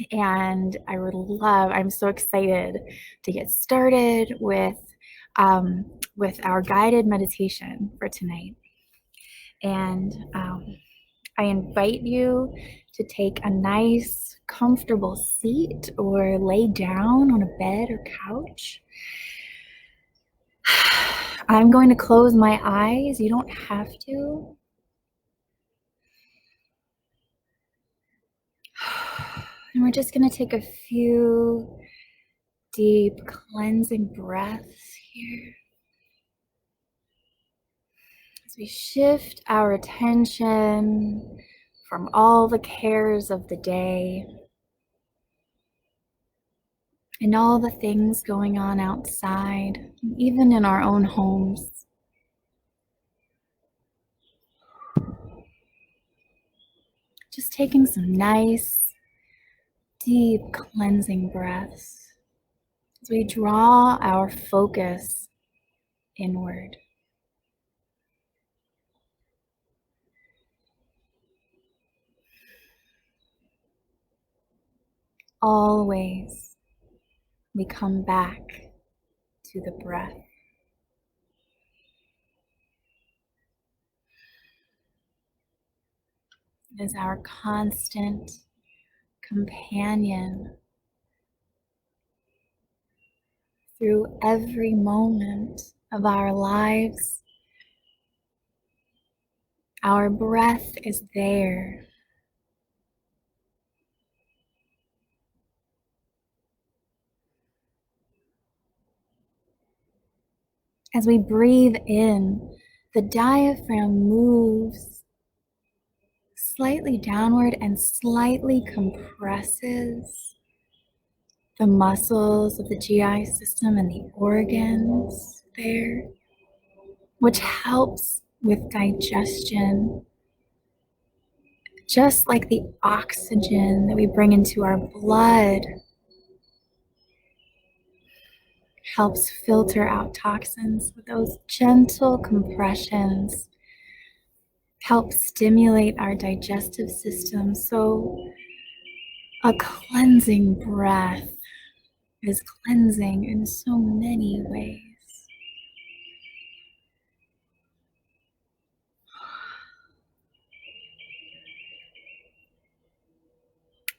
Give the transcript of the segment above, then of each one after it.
And I'm so excited to get started with our guided meditation for tonight. And I invite you to take a nice, comfortable seat or lay down on a bed or couch. I'm going to close my eyes. You don't have to. And we're just going to take a few deep cleansing breaths here as we shift our attention from all the cares of the day and all the things going on outside, even in our own homes. Just taking some nice, deep cleansing breaths as we draw our focus inward. Always we come back to the breath. It is our constant companion through every moment of our lives. Our breath is there. As we breathe in, the diaphragm moves slightly downward and slightly compresses the muscles of the GI system and the organs there, which helps with digestion, just like the oxygen that we bring into our blood helps filter out toxins. With those gentle compressions help stimulate our digestive system. So a cleansing breath is cleansing in so many ways.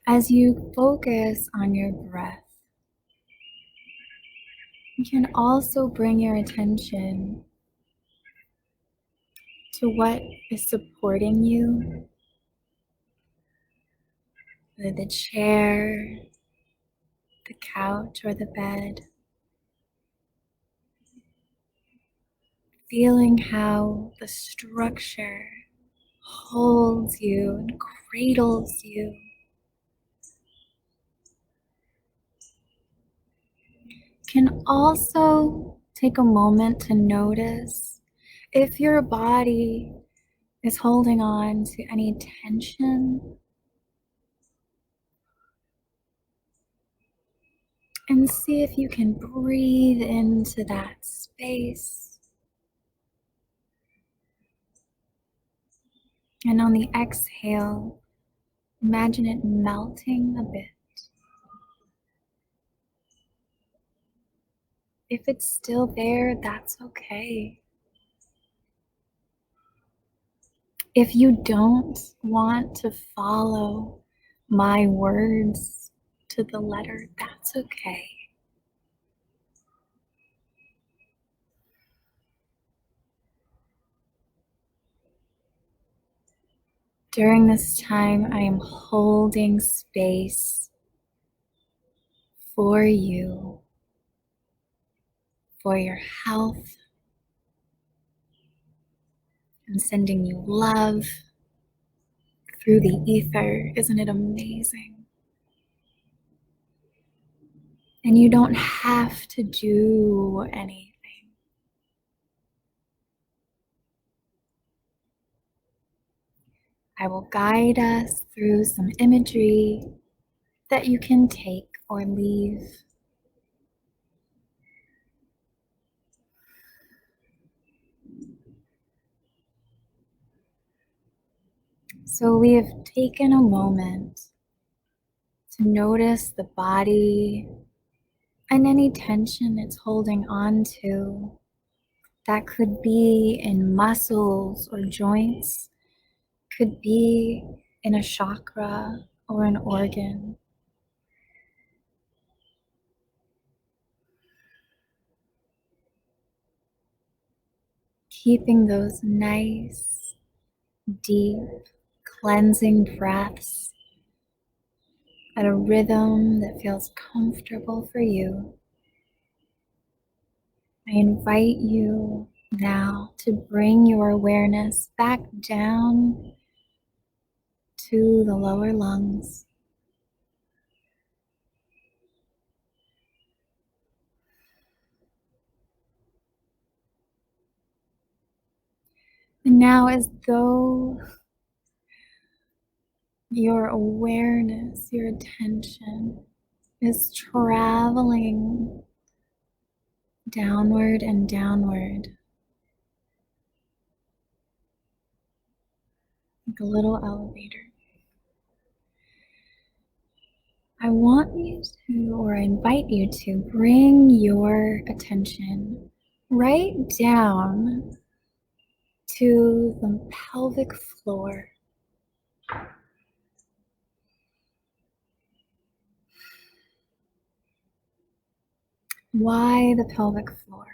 As you focus on your breath, you can also bring your attention to what is supporting you, whether the chair, the couch, or the bed. Feeling how the structure holds you and cradles you. Can also take a moment to notice if your body is holding on to any tension, and see if you can breathe into that space. And on the exhale, imagine it melting a bit. If it's still there, that's okay. If you don't want to follow my words to the letter, that's okay. During this time, I am holding space for you, for your health. I'm sending you love through the ether. Isn't it amazing? And you don't have to do anything. I will guide us through some imagery that you can take or leave. So we have taken a moment to notice the body and any tension it's holding on to. That could be in muscles or joints, could be in a chakra or an organ. Keeping those nice, deep, cleansing breaths at a rhythm that feels comfortable for you. I invite you now to bring your awareness back down to the lower lungs. And now, as though your awareness, your attention is traveling downward and downward, like a little elevator. I want you to, or I invite you to, bring your attention right down to the pelvic floor. Why the pelvic floor?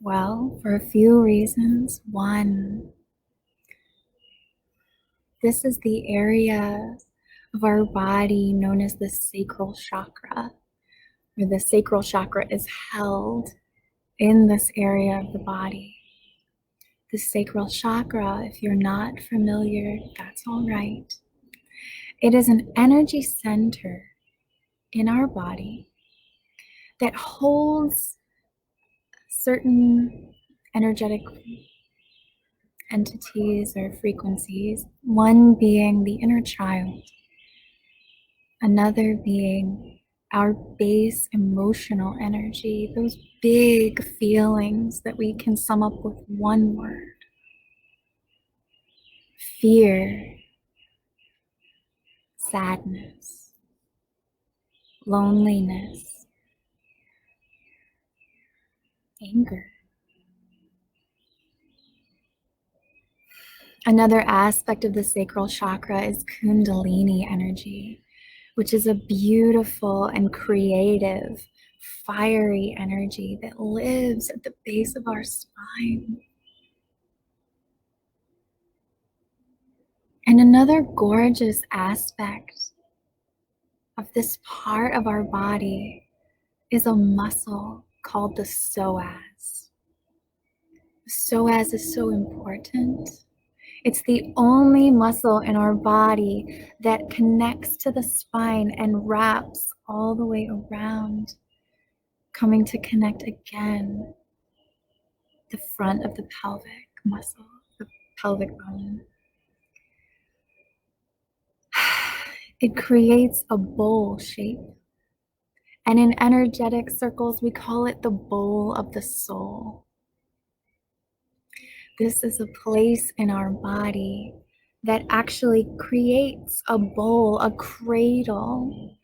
Well, for a few reasons. One, this is the area of our body known as the sacral chakra, where the sacral chakra is held in this area of the body. The sacral chakra, if you're not familiar, that's all right. It is an energy center in our body that holds certain energetic entities or frequencies, one being the inner child, another being our base emotional energy, those big feelings that we can sum up with one word: fear, sadness, loneliness, anger. Another aspect of the sacral chakra is Kundalini energy, which is a beautiful and creative, fiery energy that lives at the base of our spine. And another gorgeous aspect of this part of our body is a muscle called the psoas. The psoas is so important. It's the only muscle in our body that connects to the spine and wraps all the way around, coming to connect again the front of the pelvic muscle, the pelvic bone. It creates a bowl shape. And in energetic circles, we call it the bowl of the soul. This is a place in our body that actually creates a bowl, a cradle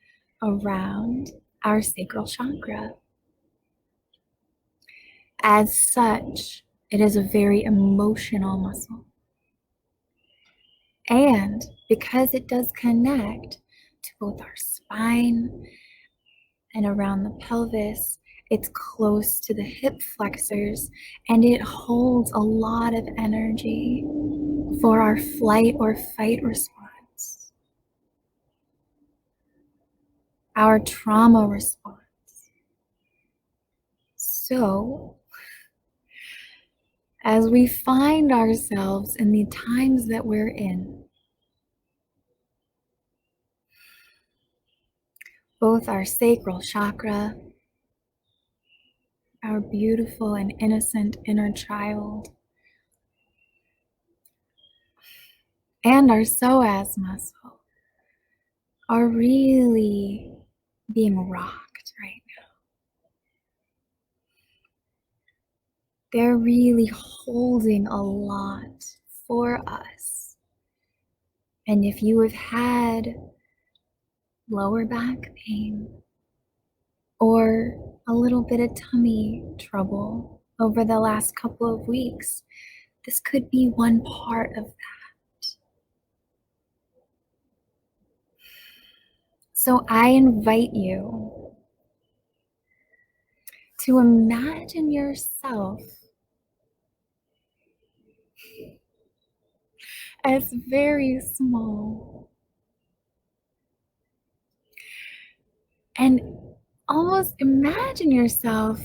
around our sacral chakra. As such, it is a very emotional muscle. And because it does connect to both our spine and around the pelvis, it's close to the hip flexors, and it holds a lot of energy for our flight or fight response, our trauma response. So, as we find ourselves in the times that we're in, both our sacral chakra, our beautiful and innocent inner child, and our psoas muscle are really being rocked right now. They're really holding a lot for us. And if you have had lower back pain, or a little bit of tummy trouble over the last couple of weeks, this could be one part of that. So I invite you to imagine yourself as very small and almost imagine yourself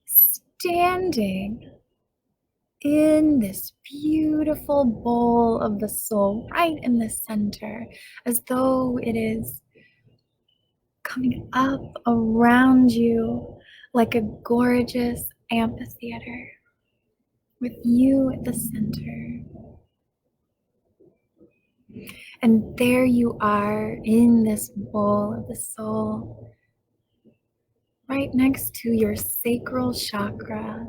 standing in this beautiful bowl of the soul right in the center, as though it is coming up around you like a gorgeous amphitheater with you at the center. And there you are in this bowl of the soul, right next to your sacral chakra,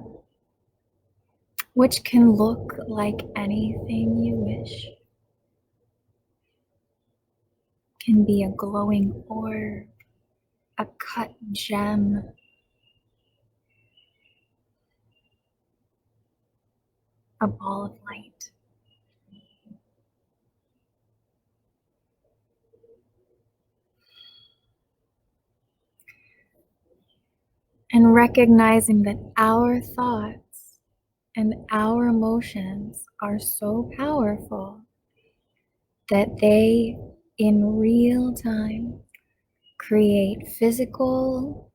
which can look like anything you wish. Can be a glowing orb, a cut gem, a ball of light. And recognizing that our thoughts and our emotions are so powerful that they, in real time, create physical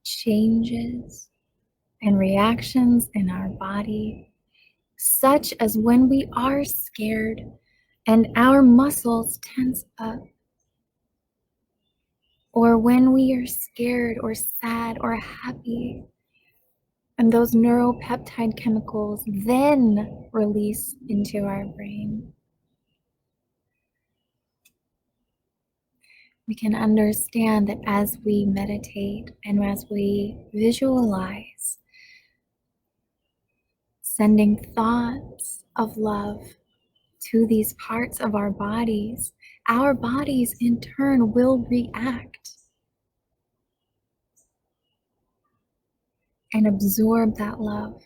changes and reactions in our body, such as when we are scared and our muscles tense up, or when we are scared or sad or happy, and those neuropeptide chemicals then release into our brain. We can understand that as we meditate and as we visualize, sending thoughts of love to these parts of our bodies in turn will react and absorb that love.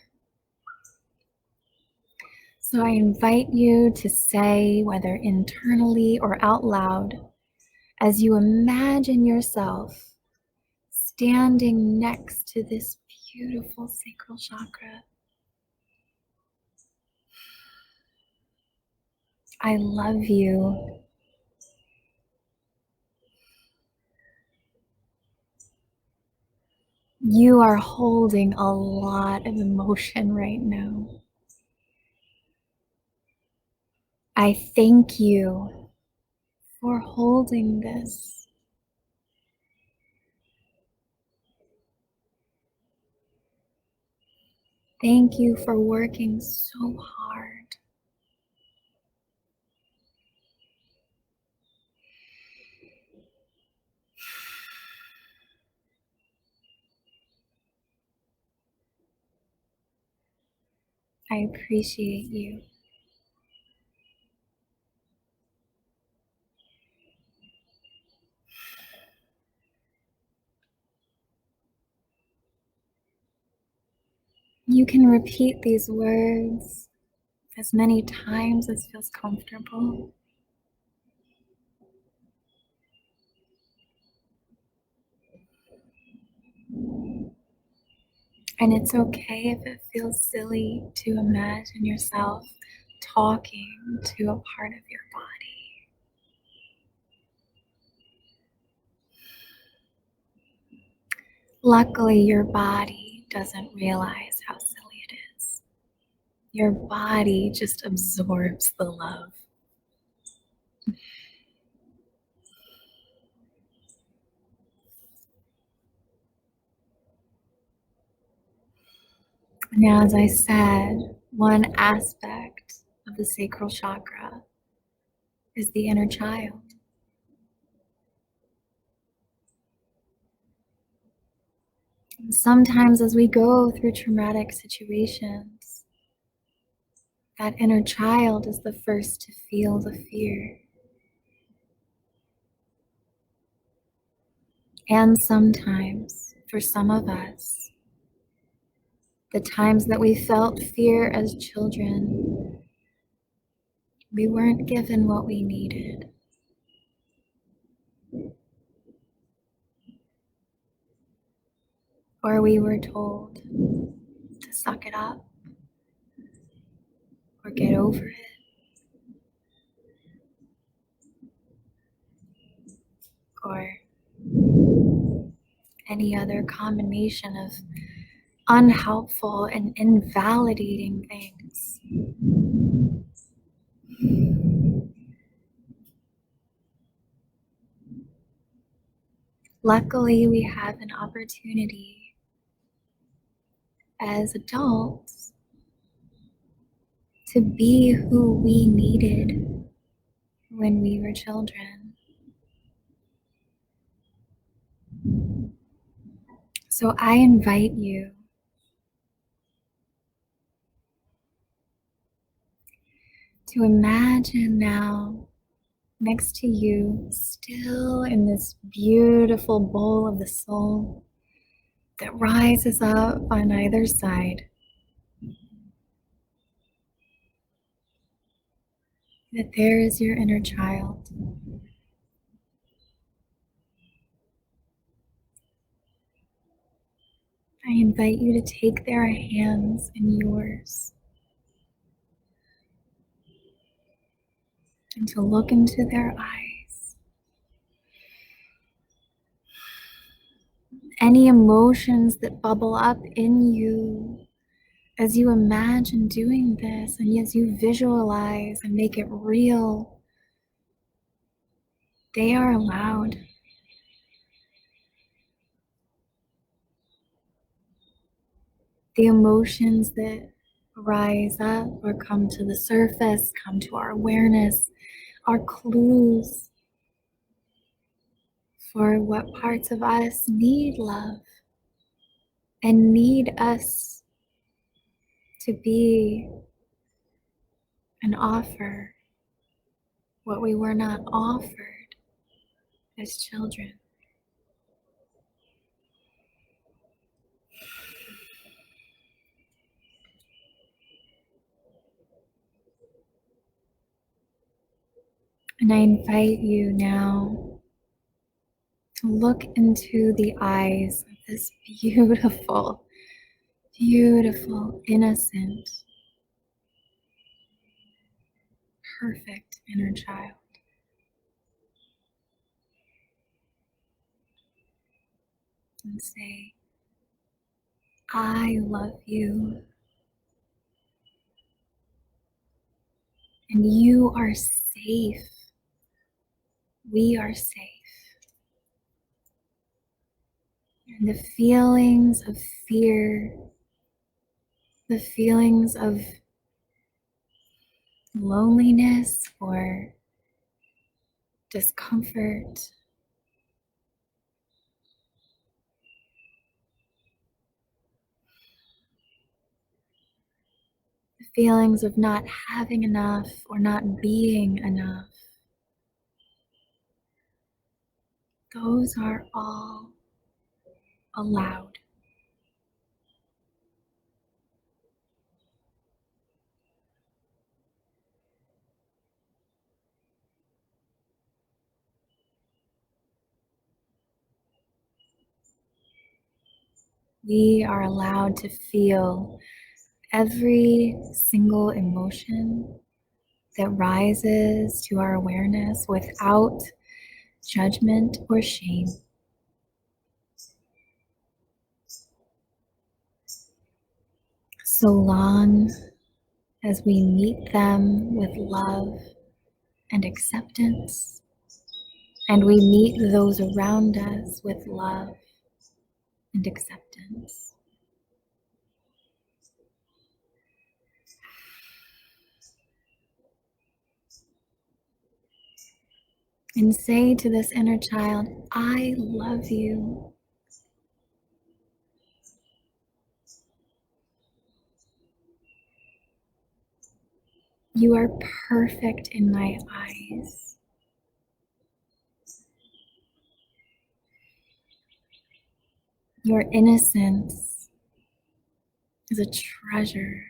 So I invite you to say, whether internally or out loud, as you imagine yourself standing next to this beautiful sacral chakra, I love you. You are holding a lot of emotion right now. I thank you for holding this. Thank you for working so hard. I appreciate you. You can repeat these words as many times as feels comfortable. And it's okay if it feels silly to imagine yourself talking to a part of your body. Luckily, your body doesn't realize how silly it is. Your body just absorbs the love. Now, as I said, one aspect of the sacral chakra is the inner child. And sometimes as we go through traumatic situations, that inner child is the first to feel the fear. And sometimes, for some of us, the times that we felt fear as children, we weren't given what we needed. Or we were told to suck it up or get over it. Or any other combination of unhelpful and invalidating things. Luckily, we have an opportunity as adults to be who we needed when we were children. So I invite you to imagine now next to you, still in this beautiful bowl of the soul that rises up on either side, that there is your inner child. I invite you to take their hands in yours and to look into their eyes. Any emotions that bubble up in you as you imagine doing this and as you visualize and make it real, they are allowed. The emotions that rise up or come to the surface, come to our awareness, are clues for what parts of us need love and need us to be and offer what we were not offered as children. And I invite you now to look into the eyes of this beautiful, beautiful, innocent, perfect inner child. And say, I love you. And you are safe. We are safe. And the feelings of fear, the feelings of loneliness or discomfort, the feelings of not having enough or not being enough, those are all allowed. We are allowed to feel every single emotion that rises to our awareness without judgment or shame. So long as we meet them with love and acceptance, and we meet those around us with love and acceptance. And say to this inner child, I love you. You are perfect in my eyes. Your innocence is a treasure,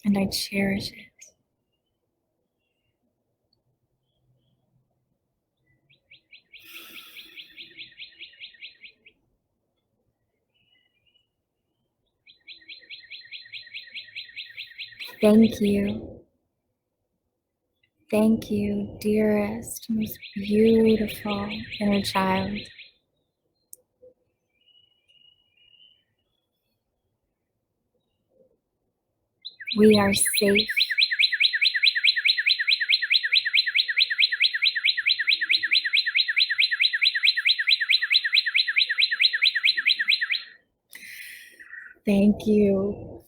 and I cherish it. Thank you. Thank you, dearest, most beautiful inner child. We are safe. Thank you,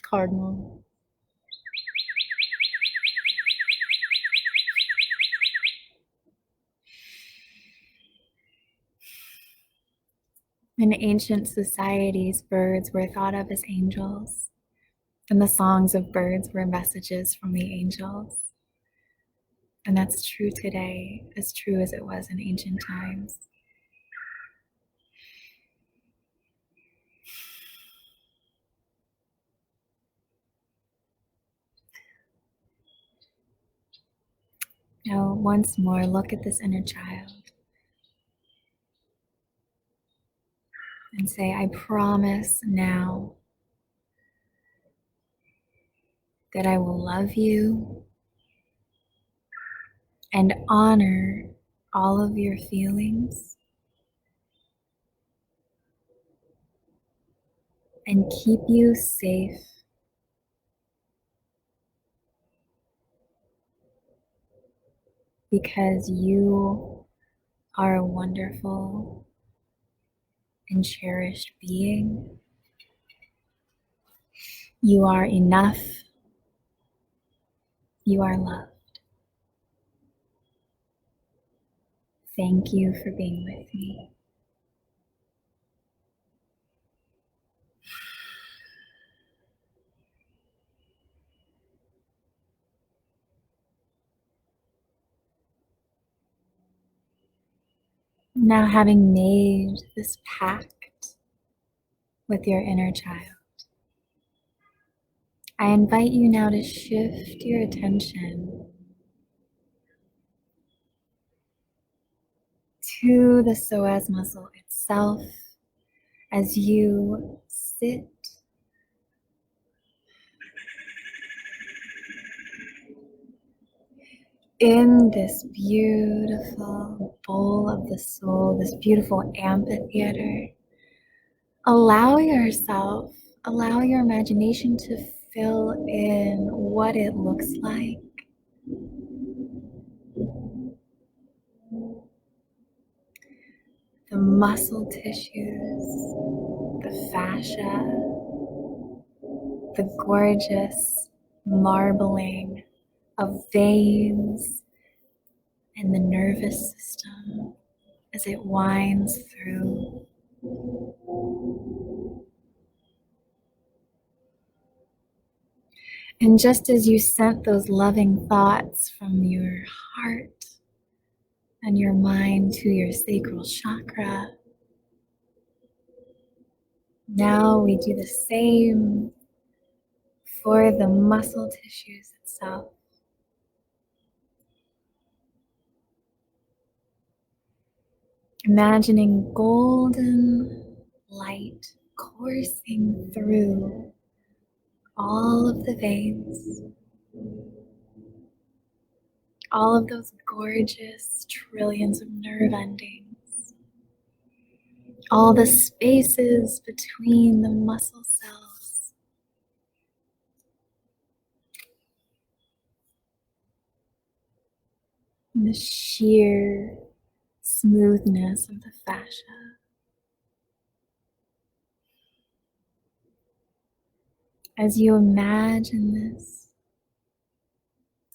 Cardinal. In ancient societies, birds were thought of as angels, and the songs of birds were messages from the angels. And that's true today, as true as it was in ancient times. Now, once more, look at this inner child and say, I promise now that I will love you and honor all of your feelings and keep you safe because you are a wonderful and cherished being. You are enough. You are loved. Thank you for being with me. Now, having made this pact with your inner child, I invite you now to shift your attention to the psoas muscle itself as you sit in this beautiful bowl of the soul, this beautiful amphitheater. Allow yourself, allow your imagination to fill in what it looks like. The muscle tissues, the fascia, the gorgeous marbling of veins and the nervous system as it winds through. And just as you sent those loving thoughts from your heart and your mind to your sacral chakra, now we do the same for the muscle tissues itself. Imagining golden light coursing through all of the veins, all of those gorgeous trillions of nerve endings, all the spaces between the muscle cells, and the sheer smoothness of the fascia. As you imagine this,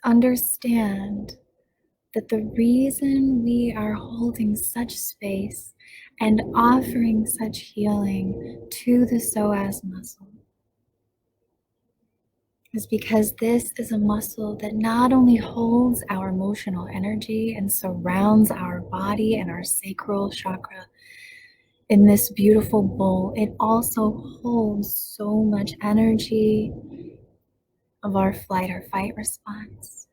understand that the reason we are holding such space and offering such healing to the psoas muscle is because this is a muscle that not only holds our emotional energy and surrounds our body and our sacral chakra in this beautiful bowl, it also holds so much energy of our flight or fight response.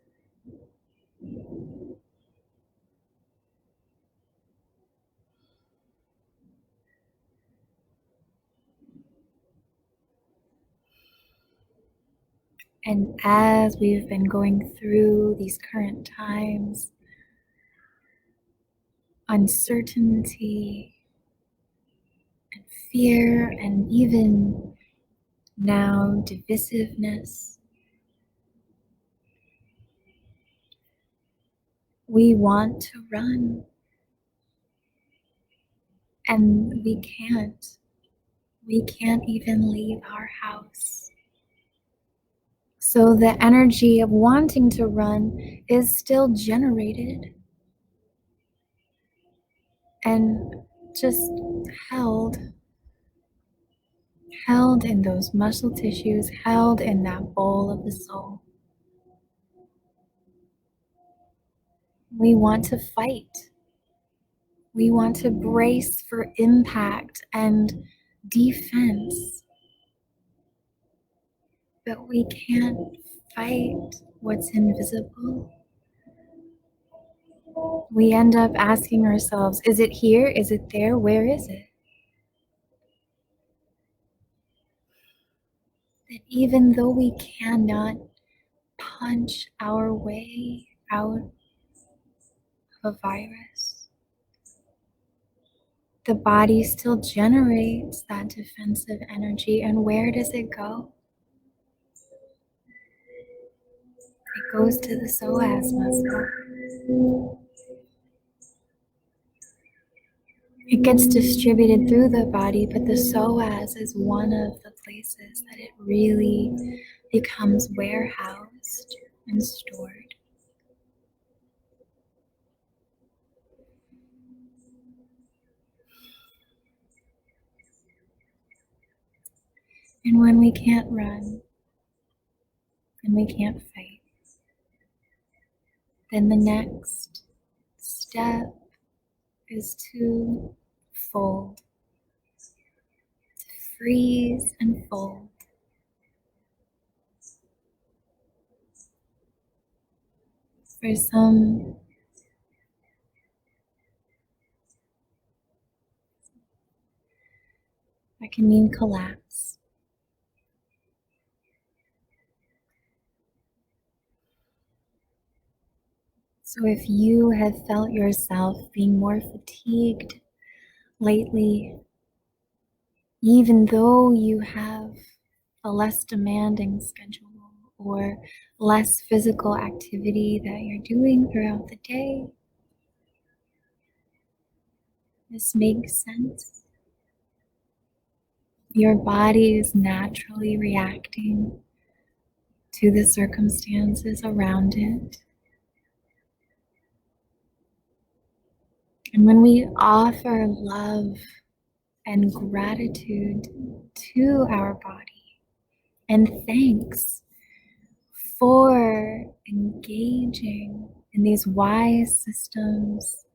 And as we've been going through these current times, uncertainty and fear, and even now divisiveness, we want to run, and we can't. We can't even leave our house. So the energy of wanting to run is still generated and just held in those muscle tissues, held in that bowl of the soul. We want to fight. We want to brace for impact and defense. But we can't fight what's invisible. We end up asking ourselves, is it here? Is it there? Where is it? That even though we cannot punch our way out of a virus, the body still generates that defensive energy. And where does it go? It goes to the psoas muscle. It gets distributed through the body, but the psoas is one of the places that it really becomes warehoused and stored. And when we can't run and we can't fight, then the next step is to fold, to freeze and fold. For some, that can mean collapse. So if you have felt yourself being more fatigued lately, even though you have a less demanding schedule or less physical activity that you're doing throughout the day, this makes sense. Your body is naturally reacting to the circumstances around it. And when we offer love and gratitude to our body and thanks for engaging in these wise systems,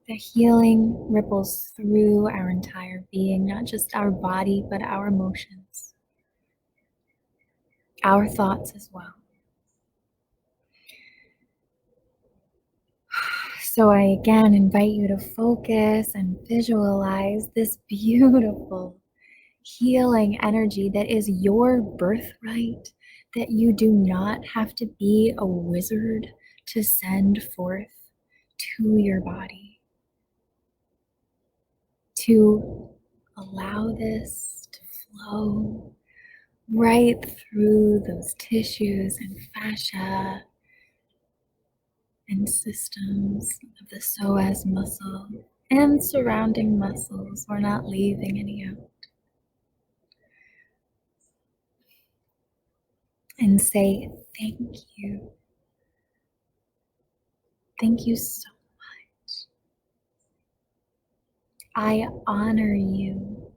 the healing ripples through our entire being, not just our body, but our emotions, our thoughts as well. So I again invite you to focus and visualize this beautiful healing energy that is your birthright, that you do not have to be a wizard to send forth to your body. To allow this to flow right through those tissues and fascia and systems of the psoas muscle and surrounding muscles. We're not leaving any out. And say, thank you. Thank you so much. I honor you.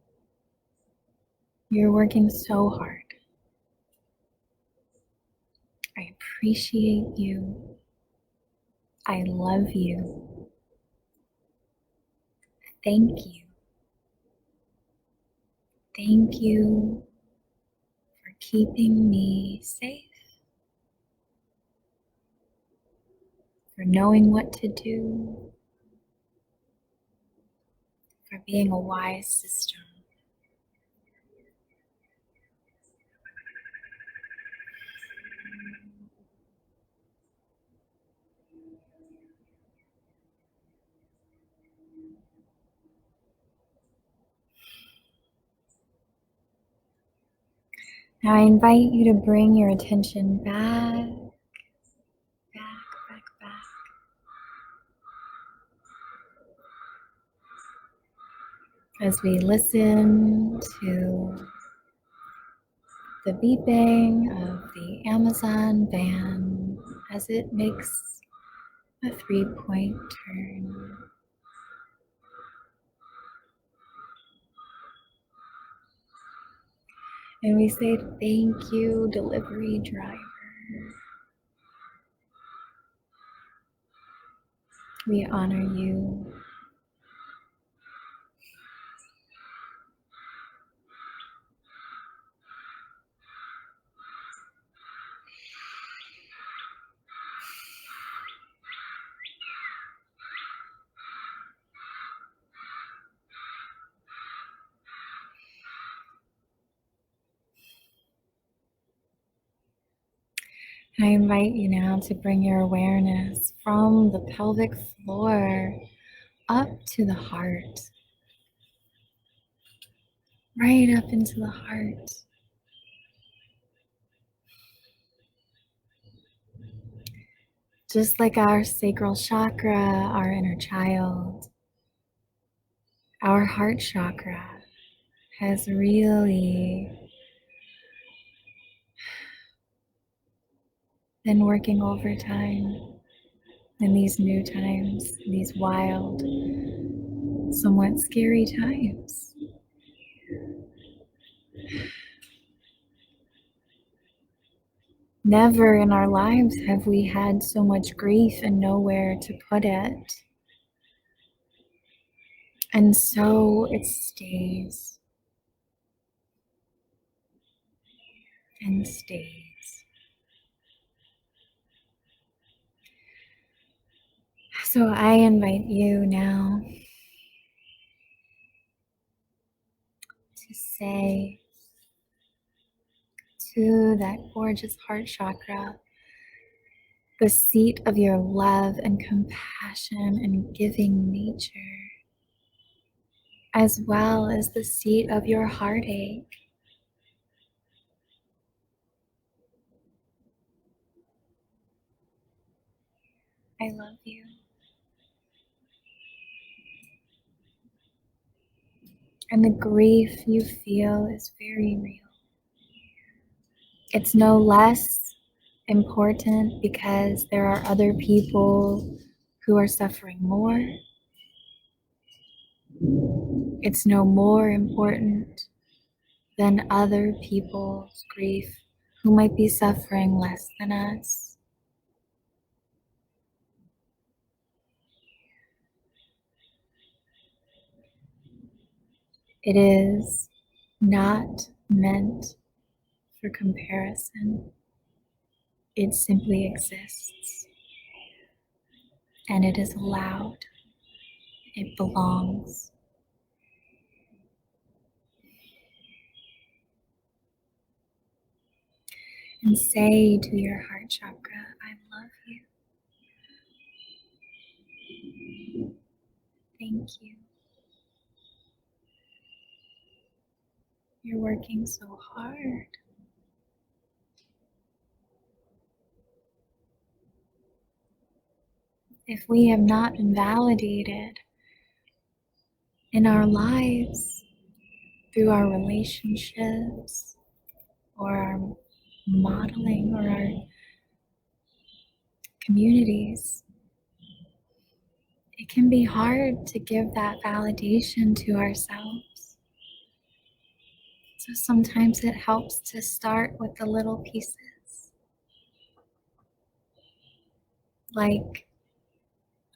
You're working so hard. I appreciate you. I love you. Thank you. Thank you for keeping me safe, for knowing what to do, for being a wise system. Now I invite you to bring your attention back, back. As we listen to the beeping of the Amazon van as it makes a 3-point turn. And we say, thank you, delivery driver. We honor you. I invite you now to bring your awareness from the pelvic floor up to the heart, right up into the heart. Just like our sacral chakra, our inner child, our heart chakra has really been working overtime in these new times, these wild, somewhat scary times. Never in our lives have we had so much grief and nowhere to put it. And so it stays and stays. So I invite you now to say to that gorgeous heart chakra, the seat of your love and compassion and giving nature, as well as the seat of your heartache. I love you. And the grief you feel is very real. It's no less important because there are other people who are suffering more. It's no more important than other people's grief who might be suffering less than us. It is not meant for comparison. It simply exists. And it is allowed. It belongs. And say to your heart chakra, I love you. Thank you. You're working so hard. If we have not been validated in our lives through our relationships or our modeling or our communities, it can be hard to give that validation to ourselves. So sometimes it helps to start with the little pieces, like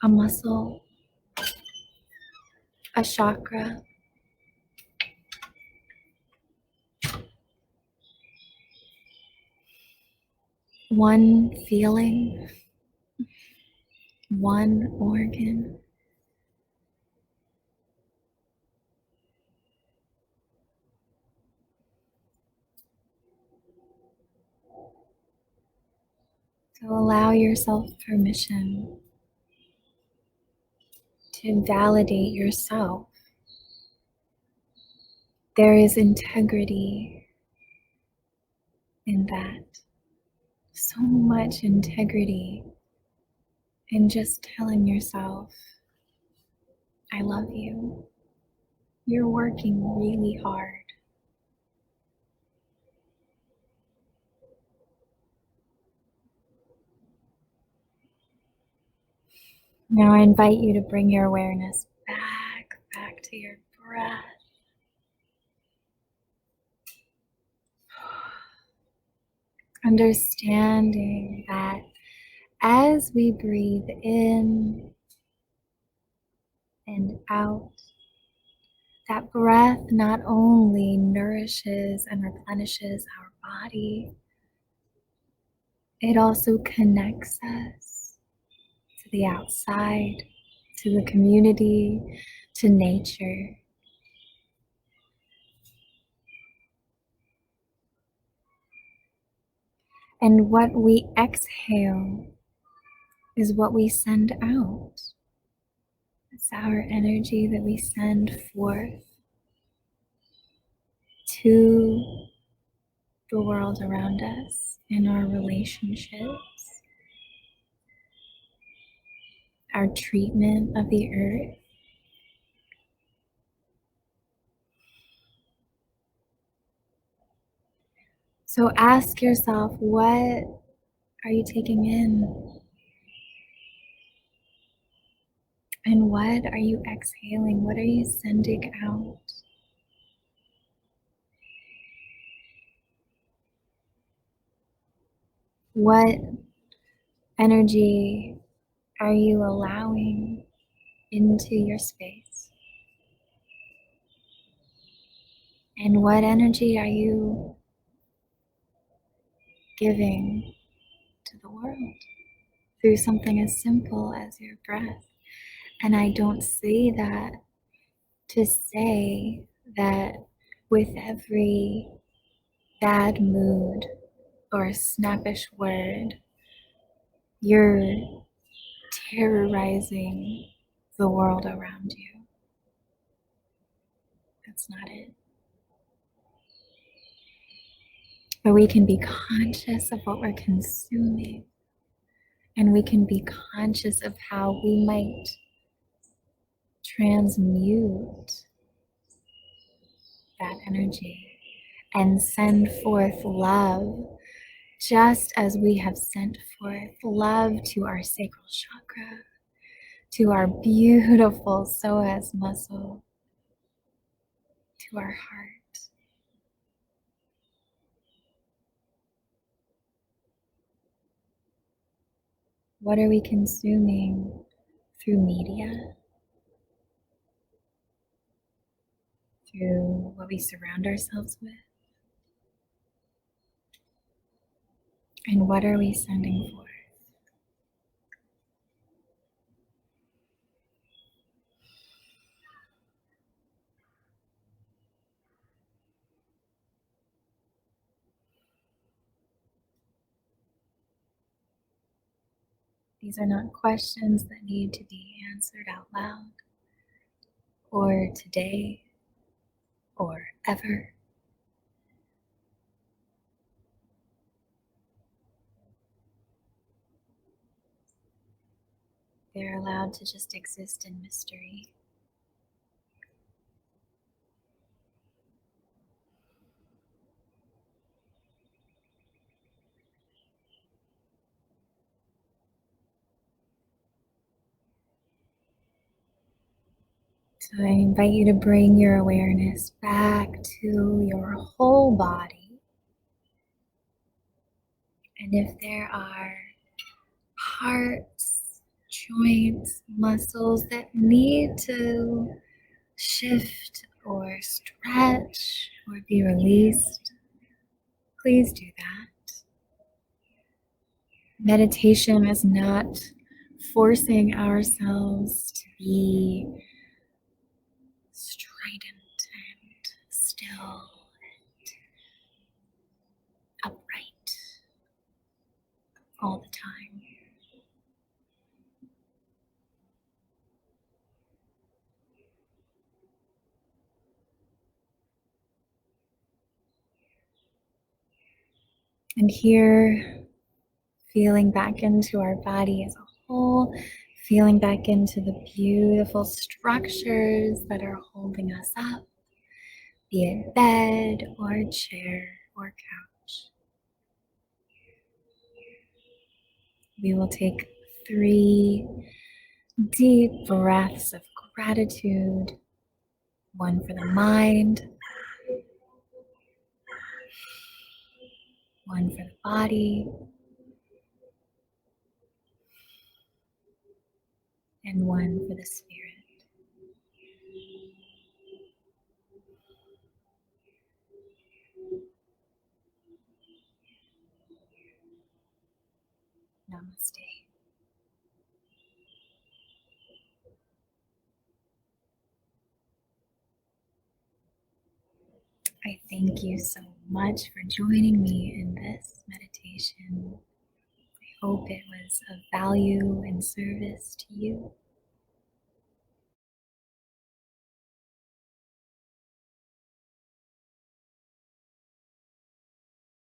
a muscle, a chakra, one feeling, one organ. So allow yourself permission to validate yourself. There is integrity in that. So much integrity in just telling yourself, I love you. You're working really hard. Now I invite you to bring your awareness back to your breath. Understanding that as we breathe in and out, that breath not only nourishes and replenishes our body, it also connects us to the outside, to the community, to nature. And what we exhale is what we send out. It's our energy that we send forth to the world around us in our relationships, our treatment of the earth. So ask yourself, what are you taking in? And what are you exhaling? What are you sending out? What energy are you allowing into your space? And what energy are you giving to the world through something as simple as your breath? And I don't say that to say that with every bad mood or snappish word, you're terrorizing the world around you. That's not it. But we can be conscious of what we're consuming, and we can be conscious of how we might transmute that energy and send forth love, just as we have sent forth love to our sacral chakra, to our beautiful psoas muscle, to our heart. What are we consuming through media, through what we surround ourselves with? And what are we sending forth? These are not questions that need to be answered out loud, or today, or ever. They're allowed to just exist in mystery. So I invite you to bring your awareness back to your whole body. And if there are parts, joints, muscles that need to shift or stretch or be released, please do that. Meditation is not forcing ourselves to be strident and still and upright all the time. And here, feeling back into our body as a whole, feeling back into the beautiful structures that are holding us up, be it bed or chair or couch. We will take 3 deep breaths of gratitude, one for the mind, one for the body, and one for the spirit. Namaste. I thank you so much for joining me in this meditation. I hope it was of value and service to you.